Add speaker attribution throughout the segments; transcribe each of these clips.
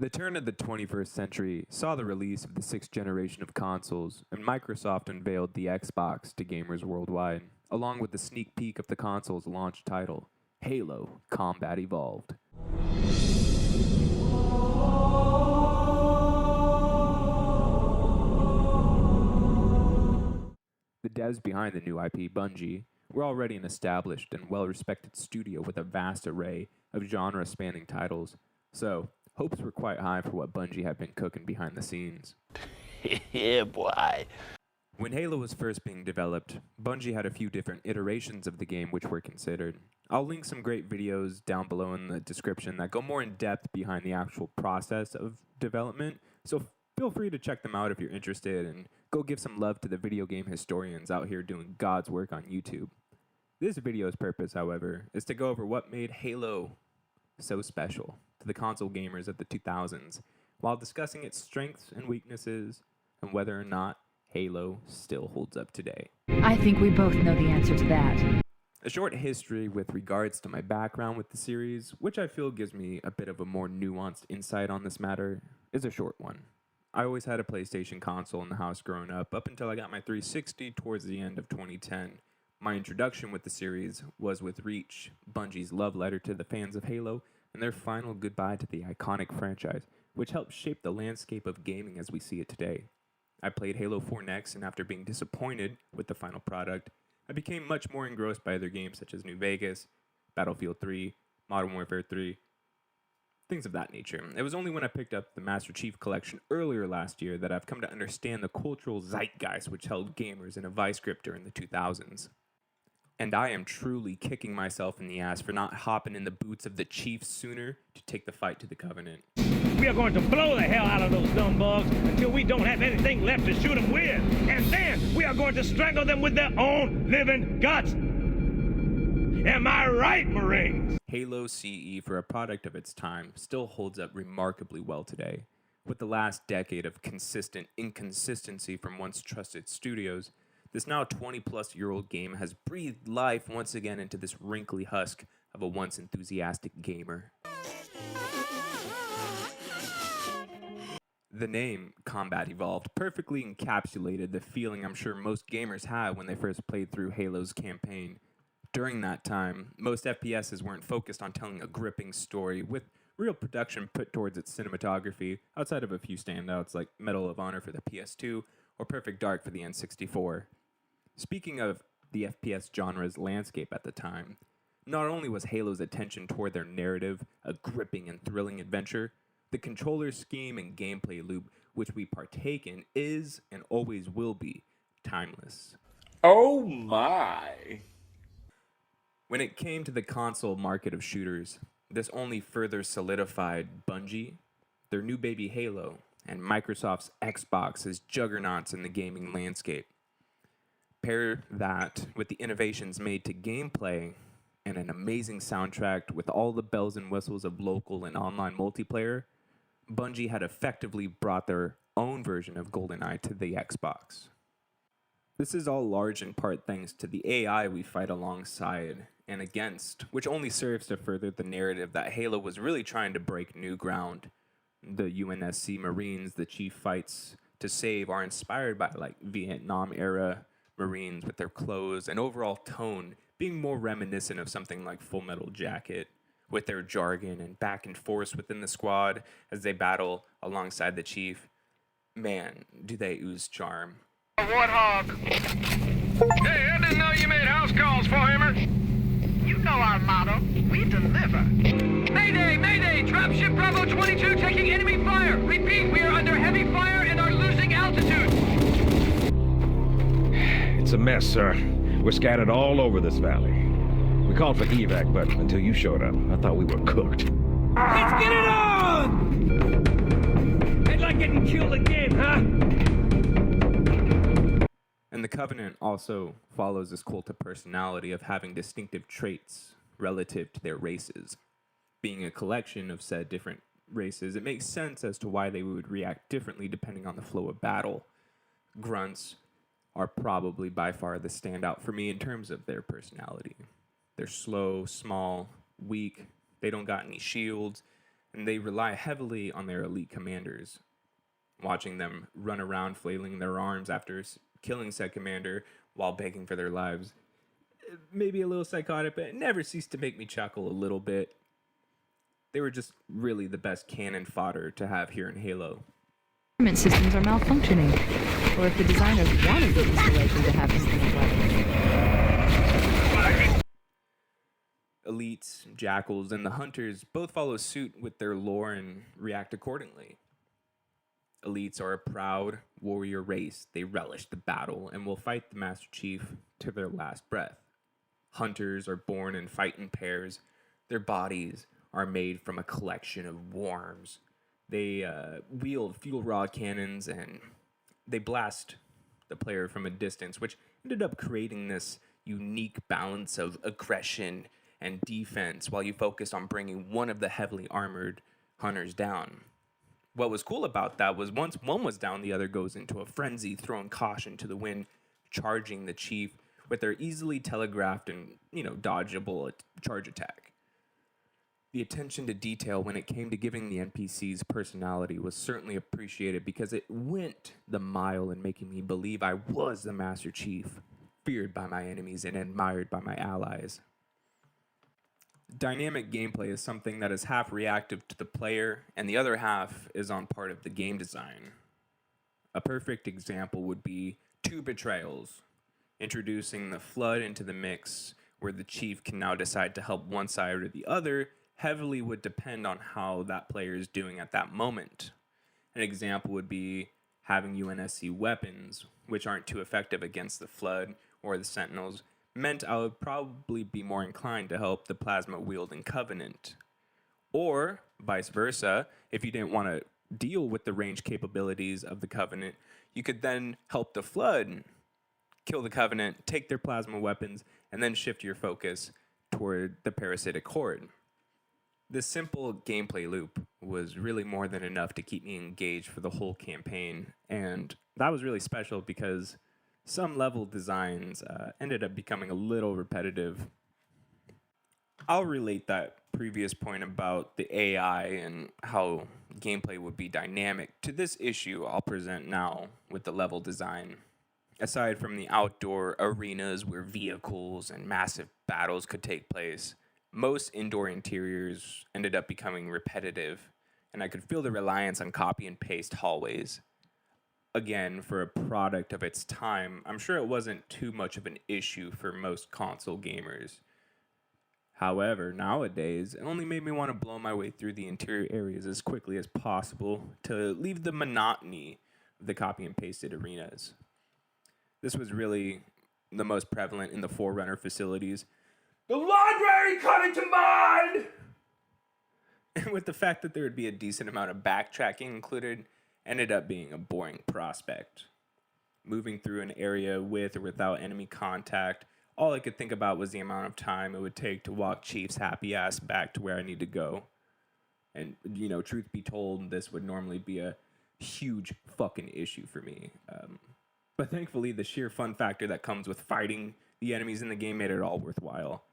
Speaker 1: The turn of the 21st century saw the release of the sixth generation of consoles, and Microsoft unveiled the Xbox to gamers worldwide, along with the sneak peek of the console's launch title, Halo Combat Evolved. The devs behind the new IP, Bungie, were already an established and well-respected studio with a vast array of genre-spanning titles, so hopes were quite high for what Bungie had been cooking behind the scenes.
Speaker 2: Yeah, boy.
Speaker 1: When Halo was first being developed, Bungie had a few different iterations of the game which were considered. I'll link some great videos down below in the description that go more in depth behind the actual process of development, so feel free to check them out if you're interested, and go give some love to the video game historians out here doing God's work on YouTube. This video's purpose, however, is to go over what made Halo so special to the console gamers of the 2000s, while discussing its strengths and weaknesses, and whether or not Halo still holds up today.
Speaker 3: I think we both know the answer to that.
Speaker 1: A short history with regards to my background with the series, which I feel gives me a bit of a more nuanced insight on this matter, is a short one. I always had a PlayStation console in the house growing up until I got my 360 towards the end of 2010. My introduction with the series was with Reach, Bungie's love letter to the fans of Halo, and their final goodbye to the iconic franchise, which helped shape the landscape of gaming as we see it today. I played Halo 4 next, and after being disappointed with the final product, I became much more engrossed by other games such as New Vegas, Battlefield 3, Modern Warfare 3, things of that nature. It was only when I picked up the Master Chief Collection earlier last year that I've come to understand the cultural zeitgeist which held gamers in a vice grip during the 2000s. And I am truly kicking myself in the ass for not hopping in the boots of the Chief sooner to take the fight to the Covenant.
Speaker 4: We are going to blow the hell out of those dumb bugs until we don't have anything left to shoot them with. And then we are going to strangle them with their own living guts. Am I right, Marines?
Speaker 1: Halo CE, for a product of its time, still holds up remarkably well today. With the last decade of consistent inconsistency from once trusted studios, this now 20-plus-year-old game has breathed life once again into this wrinkly husk of a once enthusiastic gamer. The name, Combat Evolved, perfectly encapsulated the feeling I'm sure most gamers had when they first played through Halo's campaign. During that time, most FPSs weren't focused on telling a gripping story, with real production put towards its cinematography, outside of a few standouts like Medal of Honor for the PS2 or Perfect Dark for the N64. Speaking of the FPS genre's landscape at the time, not only was Halo's attention toward their narrative a gripping and thrilling adventure, the controller scheme and gameplay loop which we partake in is, and always will be, timeless.
Speaker 2: Oh my.
Speaker 1: When it came to the console market of shooters, this only further solidified Bungie, their new baby Halo, and Microsoft's Xbox as juggernauts in the gaming landscape. Pair that with the innovations made to gameplay and an amazing soundtrack with all the bells and whistles of local and online multiplayer, Bungie had effectively brought their own version of GoldenEye to the Xbox. This is all large in part thanks to the AI we fight alongside and against, which only serves to further the narrative that Halo was really trying to break new ground. The UNSC Marines the Chief fights to save are inspired by Vietnam-era Marines with their clothes and overall tone being more reminiscent of something like Full Metal Jacket, with their jargon and back and forth within the squad as they battle alongside the Chief. Man, do they ooze charm.
Speaker 5: Warthog. Hey, I didn't know you made house calls for Hammer. You know our motto. We deliver. Mayday, mayday! Dropship Bravo 22 taking enemy fire. Repeat, we are under heavy fire and are losing altitude.
Speaker 4: It's a mess, sir. We're scattered all over this valley. We called for evac, but until you showed up, I thought we were cooked. Let's get it on! Ain't like getting killed again, huh?
Speaker 1: And the Covenant also follows this cult of personality of having distinctive traits relative to their races. Being a collection of said different races, it makes sense as to why they would react differently depending on the flow of battle. Grunts are probably by far the standout for me in terms of their personality. They're slow, small, weak, they don't got any shields, and they rely heavily on their elite commanders. Watching them run around flailing their arms after killing said commander while begging for their lives, maybe a little psychotic, but it never ceased to make me chuckle a little bit. They were just really the best cannon fodder to have here in Halo.
Speaker 3: Systems are malfunctioning, or if the designers wanted the installation to have infinite weapons.
Speaker 1: Elites, jackals, and the hunters both follow suit with their lore and react accordingly. Elites are a proud warrior race. They relish the battle and will fight the Master Chief to their last breath. Hunters are born and fight in pairs. Their bodies are made from a collection of worms. They wield fuel rod cannons and they blast the player from a distance, which ended up creating this unique balance of aggression and defense while you focus on bringing one of the heavily armored hunters down. What was cool about that was once one was down, the other goes into a frenzy, throwing caution to the wind, charging the chief with their easily telegraphed and, dodgeable charge attack. The attention to detail when it came to giving the NPCs personality was certainly appreciated because it went the mile in making me believe I was the Master Chief, feared by my enemies and admired by my allies. Dynamic gameplay is something that is half reactive to the player and the other half is on part of the game design. A perfect example would be 2 Betrayals, introducing the Flood into the mix where the Chief can now decide to help one side or the other. Heavily would depend on how that player is doing at that moment. An example would be having UNSC weapons, which aren't too effective against the Flood or the Sentinels, meant I would probably be more inclined to help the plasma-wielding Covenant. Or, vice versa, if you didn't want to deal with the range capabilities of the Covenant, you could then help the Flood kill the Covenant, take their plasma weapons, and then shift your focus toward the parasitic horde. This simple gameplay loop was really more than enough to keep me engaged for the whole campaign, and that was really special because some level designs ended up becoming a little repetitive. I'll relate that previous point about the AI and how gameplay would be dynamic to this issue I'll present now with the level design. Aside from the outdoor arenas where vehicles and massive battles could take place, most indoor interiors ended up becoming repetitive, and I could feel the reliance on copy and paste hallways. Again, for a product of its time, I'm sure it wasn't too much of an issue for most console gamers. However, nowadays, it only made me want to blow my way through the interior areas as quickly as possible to leave the monotony of the copy and pasted arenas. This was really the most prevalent in the Forerunner facilities. The library coming to mind! And with the fact that there would be a decent amount of backtracking included, ended up being a boring prospect. Moving through an area with or without enemy contact, all I could think about was the amount of time it would take to walk Chief's happy ass back to where I need to go. And, truth be told, this would normally be a huge fucking issue for me. But thankfully, the sheer fun factor that comes with fighting the enemies in the game made it all worthwhile.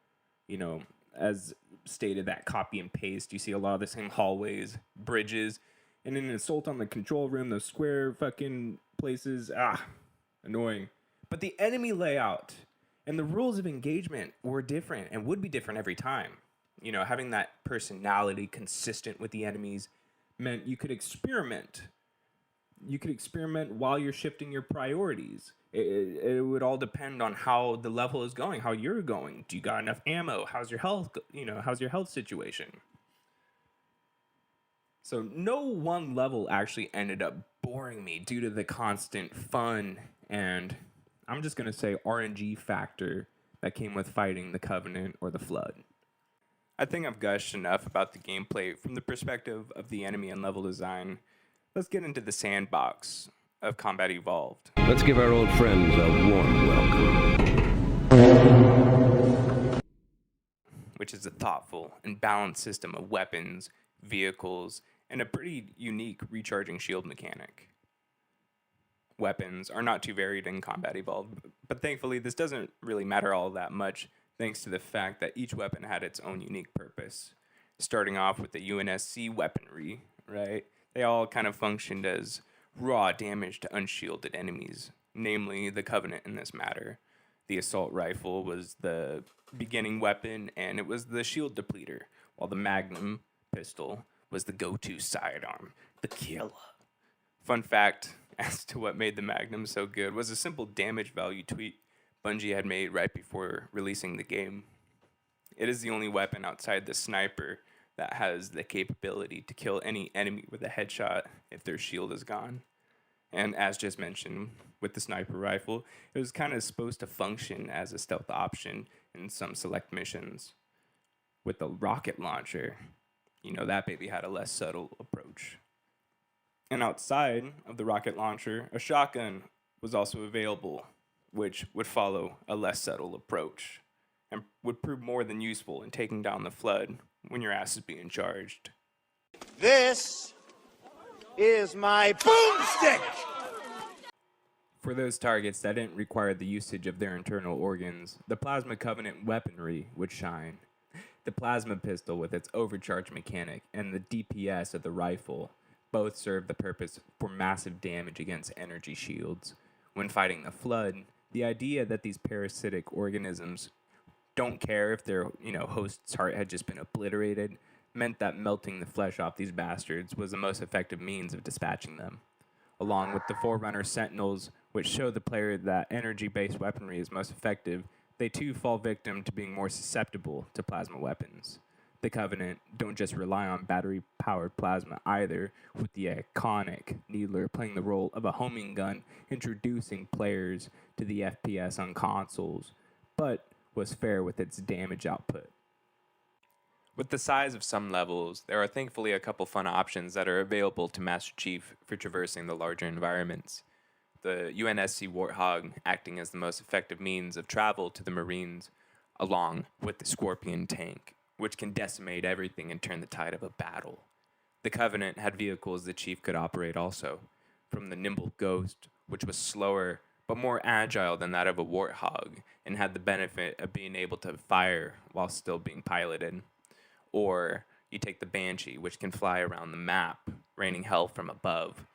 Speaker 1: As stated, that copy and paste, you see a lot of the same hallways, bridges, and in an assault on the control room, those square fucking places, annoying. But the enemy layout and the rules of engagement were different and would be different every time. Having that personality consistent with the enemies meant you could experiment. You could experiment while you're shifting your priorities. It would all depend on how the level is going, how you're going. Do you got enough ammo? How's your health? How's your health situation? So no one level actually ended up boring me due to the constant fun and, I'm just going to say, RNG factor that came with fighting the Covenant or the Flood. I think I've gushed enough about the gameplay from the perspective of the enemy and level design. Let's get into the sandbox of Combat Evolved.
Speaker 6: Let's give our old friends a warm welcome.
Speaker 1: Which is a thoughtful and balanced system of weapons, vehicles, and a pretty unique recharging shield mechanic. Weapons are not too varied in Combat Evolved, but thankfully this doesn't really matter all that much thanks to the fact that each weapon had its own unique purpose. starting off with the UNSC weaponry, right? They all kind of functioned as raw damage to unshielded enemies, namely the Covenant in this matter. The assault rifle was the beginning weapon, and it was the shield depleter, while the Magnum pistol was the go-to sidearm, the killer. Fun fact as to what made the Magnum so good was a simple damage value tweak Bungie had made right before releasing the game. It is the only weapon outside the sniper that has the capability to kill any enemy with a headshot if their shield is gone. And as just mentioned, with the sniper rifle, it was kind of supposed to function as a stealth option in some select missions. With the rocket launcher, that baby had a less subtle approach. And outside of the rocket launcher, a shotgun was also available, which would follow a less subtle approach and would prove more than useful in taking down the Flood when your ass is being charged.
Speaker 7: This is my boomstick!
Speaker 1: For those targets that didn't require the usage of their internal organs, the Plasma Covenant weaponry would shine. The plasma pistol with its overcharge mechanic and the DPS of the rifle both serve the purpose for massive damage against energy shields. When fighting the Flood, the idea that these parasitic organisms don't care if their host's heart had just been obliterated meant that melting the flesh off these bastards was the most effective means of dispatching them. Along with the Forerunner Sentinels, which show the player that energy-based weaponry is most effective, they too fall victim to being more susceptible to plasma weapons. The Covenant don't just rely on battery-powered plasma either, with the iconic Needler playing the role of a homing gun, introducing players to the FPS on consoles, but was fair with its damage output. With the size of some levels, there are thankfully a couple fun options that are available to Master Chief for traversing the larger environments. The UNSC Warthog acting as the most effective means of travel to the Marines, along with the Scorpion tank, which can decimate everything and turn the tide of a battle. The Covenant had vehicles the Chief could operate also, from the nimble Ghost, which was slower but more agile than that of a Warthog, and had the benefit of being able to fire while still being piloted. Or you take the Banshee, which can fly around the map, raining hell from above.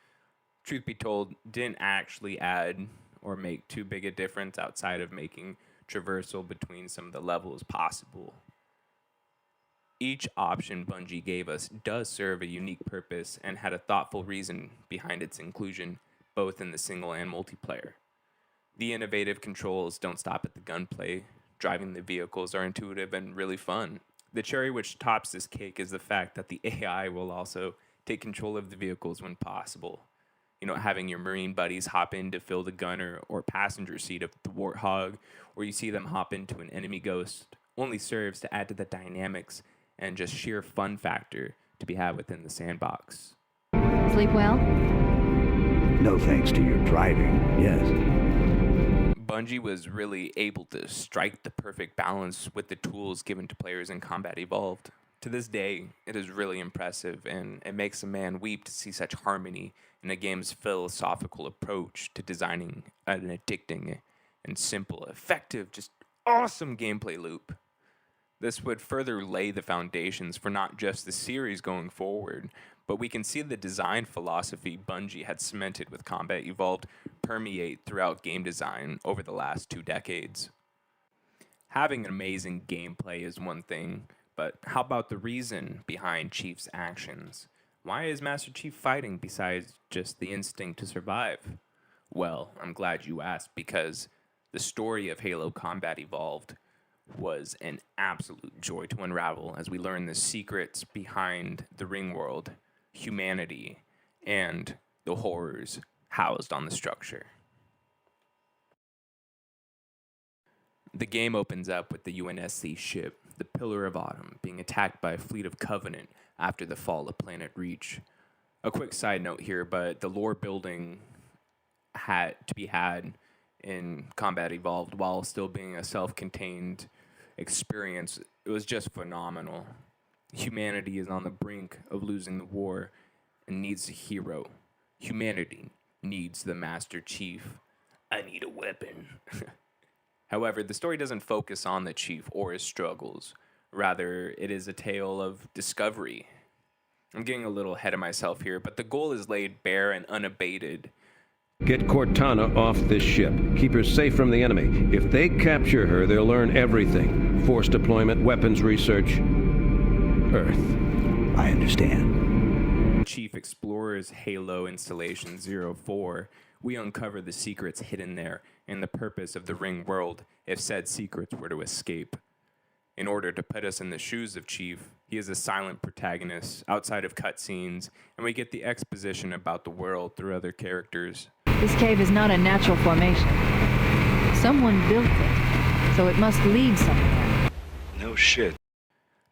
Speaker 1: Truth be told, didn't actually add or make too big a difference outside of making traversal between some of the levels possible. Each option Bungie gave us does serve a unique purpose and had a thoughtful reason behind its inclusion, both in the single and multiplayer. The innovative controls don't stop at the gunplay. Driving the vehicles are intuitive and really fun. The cherry which tops this cake is the fact that the AI will also take control of the vehicles when possible. Having your Marine buddies hop in to fill the gunner or passenger seat of the Warthog, or you see them hop into an enemy Ghost, only serves to add to the dynamics and just sheer fun factor to be had within the sandbox.
Speaker 3: Sleep well?
Speaker 6: No thanks to your driving, yes.
Speaker 1: Bungie was really able to strike the perfect balance with the tools given to players in Combat Evolved. To this day, it is really impressive, and it makes a man weep to see such harmony in a game's philosophical approach to designing an addicting and simple, effective, just awesome gameplay loop. This would further lay the foundations for not just the series going forward, but we can see the design philosophy Bungie had cemented with Combat Evolved permeate throughout game design over the last 2 decades. Having amazing gameplay is one thing, but how about the reason behind Chief's actions? Why is Master Chief fighting besides just the instinct to survive? Well, I'm glad you asked, because the story of Halo Combat Evolved was an absolute joy to unravel as we learn the secrets behind the ring world, humanity, and the horrors housed on the structure. The game opens up with the UNSC ship, the Pillar of Autumn, being attacked by a fleet of Covenant after the fall of Planet Reach. A quick side note here, but the lore building had to be had in Combat Evolved while still being a self-contained experience. It was just phenomenal. Humanity is on the brink of losing the war and needs a hero. Humanity needs the Master Chief. I need a weapon. However, the story doesn't focus on the Chief or his struggles. Rather, it is a tale of discovery. I'm getting a little ahead of myself here, but the goal is laid bare and unabated.
Speaker 8: Get Cortana off this ship. Keep her safe from the enemy. If they capture her, they'll learn everything. Force deployment, weapons research, Earth.
Speaker 6: I understand.
Speaker 1: Chief Explorer's Halo Installation 04, we uncover the secrets hidden there and the purpose of the Ring world if said secrets were to escape. In order to put us in the shoes of Chief, he is a silent protagonist outside of cutscenes, and we get the exposition about the world through other characters.
Speaker 3: This cave is not a natural formation. Someone built it, so it must lead somewhere.
Speaker 2: No shit.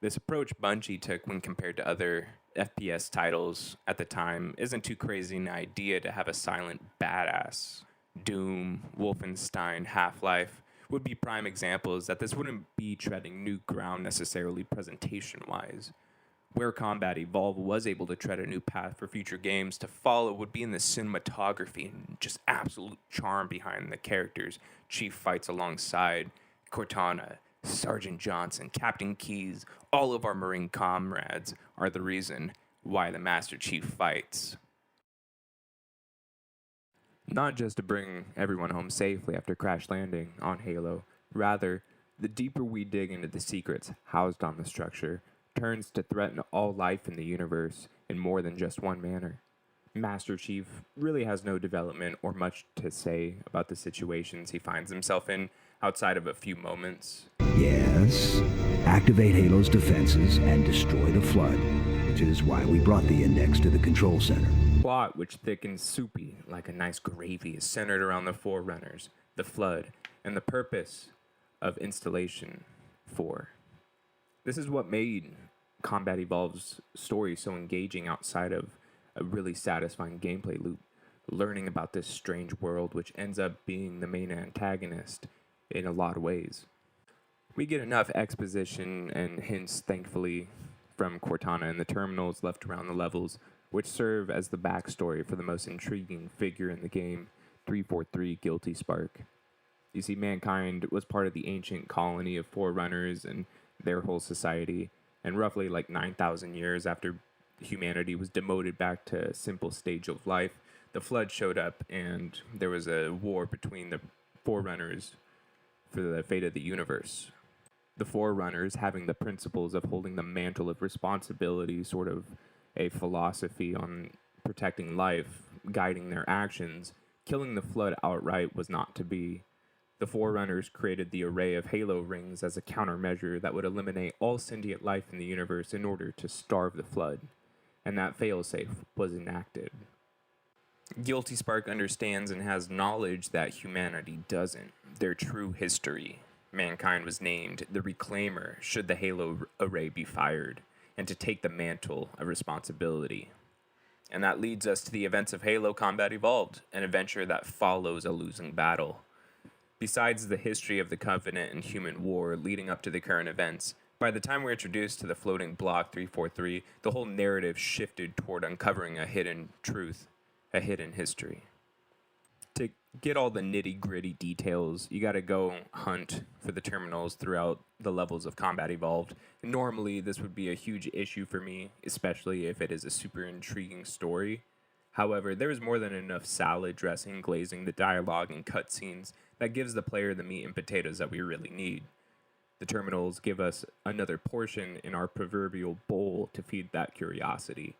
Speaker 1: This approach Bungie took when compared to other FPS titles at the time isn't too crazy an idea to have a silent badass. Doom, Wolfenstein, Half-Life would be prime examples that this wouldn't be treading new ground necessarily presentation-wise. Where Combat Evolved was able to tread a new path for future games to follow would be in the cinematography and just absolute charm behind the characters Chief fights alongside. Cortana, Sergeant Johnson, Captain Keyes, all of our Marine comrades are the reason why the Master Chief fights. Not just to bring everyone home safely after crash landing on Halo, rather, the deeper we dig into the secrets housed on the structure, turns to threaten all life in the universe in more than just one manner. Master Chief really has no development or much to say about the situations he finds himself in outside of a few moments.
Speaker 6: Yes. Activate Halo's defenses and destroy the Flood, which is why we brought the Index to the control center.
Speaker 1: Plot, which thick and soupy like a nice gravy, is centered around the Forerunners, the Flood, and the purpose of Installation 4. This is what made Combat Evolved's story so engaging outside of a really satisfying gameplay loop, learning about this strange world which ends up being the main antagonist in a lot of ways. We get enough exposition and hints, thankfully, from Cortana and the terminals left around the levels, which serve as the backstory for the most intriguing figure in the game, 343 Guilty Spark. You see, mankind was part of the ancient colony of Forerunners and their whole society, and roughly like 9,000 years after humanity was demoted back to a simple stage of life, the Flood showed up and there was a war between the Forerunners for the fate of the universe. The Forerunners, having the principles of holding the mantle of responsibility, sort of a philosophy on protecting life, guiding their actions, killing the Flood outright was not to be. The Forerunners created the array of Halo rings as a countermeasure that would eliminate all sentient life in the universe in order to starve the Flood, and that failsafe was enacted. Guilty Spark understands and has knowledge that humanity doesn't, their true history. Mankind was named the Reclaimer should the Halo array be fired, and to take the mantle of responsibility. And that leads us to the events of Halo Combat Evolved, an adventure that follows a losing battle. Besides the history of the Covenant and human war leading up to the current events, by the time we're introduced to the floating block 343, the whole narrative shifted toward uncovering a hidden truth, a hidden history. To get all the nitty-gritty details, you gotta go hunt for the terminals throughout the levels of Combat Evolved. Normally, this would be a huge issue for me, especially if it is a super intriguing story. However, there is more than enough salad dressing glazing the dialogue and cutscenes that gives the player the meat and potatoes that we really need. The terminals give us another portion in our proverbial bowl to feed that curiosity.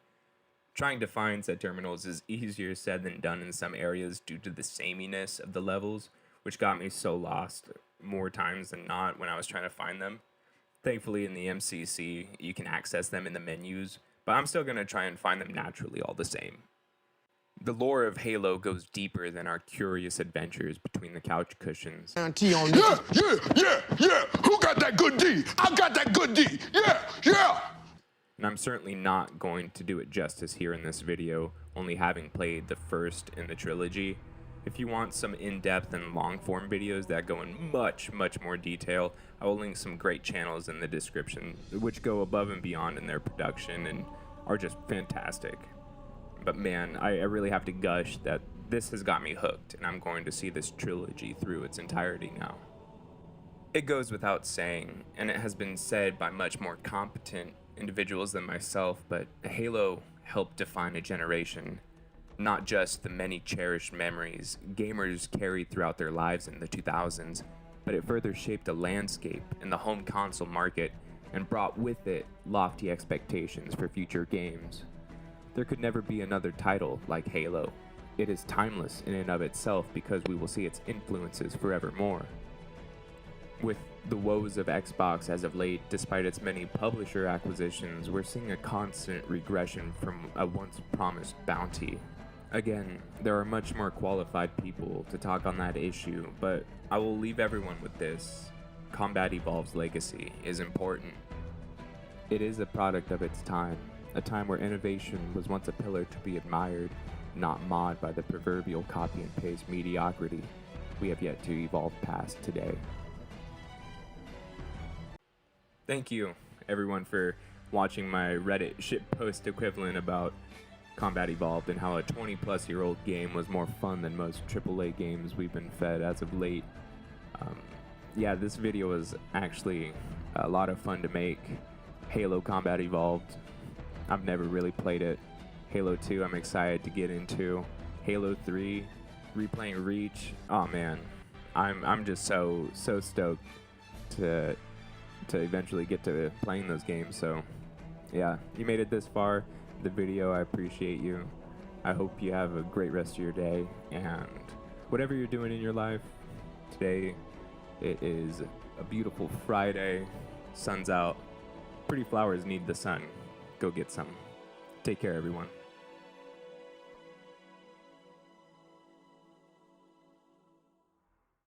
Speaker 1: Trying to find said terminals is easier said than done in some areas due to the sameness of the levels, which got me so lost more times than not when I was trying to find them. Thankfully in the MCC, you can access them in the menus, but I'm still going to try and find them naturally all the same. The lore of Halo goes deeper than our curious adventures between the couch cushions.
Speaker 9: Yeah. Who got that good D? I got that good D. Yeah.
Speaker 1: And I'm certainly not going to do it justice here in this video, only having played the first in the trilogy. If you want some in-depth and long-form videos that go in much more detail, I will link some great channels in the description, which go above and beyond in their production and are just fantastic. But man, I really have to gush that this has got me hooked, and I'm going to see this trilogy through its entirety now. It goes without saying, and it has been said by much more competent individuals than myself, but Halo helped define a generation. Not just the many cherished memories gamers carried throughout their lives in the 2000s, but it further shaped a landscape in the home console market and brought with it lofty expectations for future games. There could never be another title like Halo. It is timeless in and of itself because we will see its influences forevermore. With the woes of Xbox as of late, despite its many publisher acquisitions, we're seeing a constant regression from a once promised bounty. Again, there are much more qualified people to talk on that issue, but I will leave everyone with this. Combat Evolved's legacy is important. It is a product of its time, a time where innovation was once a pillar to be admired, not mauled by the proverbial copy and paste mediocrity we have yet to evolve past today. Thank you, everyone, for watching my Reddit shitpost equivalent about Combat Evolved and how a 20-plus-year-old game was more fun than most AAA games we've been fed as of late. Yeah, this video was actually a lot of fun to make. Halo Combat Evolved, I've never really played it. Halo 2, I'm excited to get into. Halo 3, replaying Reach. Oh man, I'm just so stoked to eventually get to playing those games. So yeah, you made it this far. The video, I appreciate you. I hope you have a great rest of your day, and whatever you're doing in your life today, it is a beautiful Friday. Sun's out. Pretty flowers need the sun. Go get some. Take care, everyone.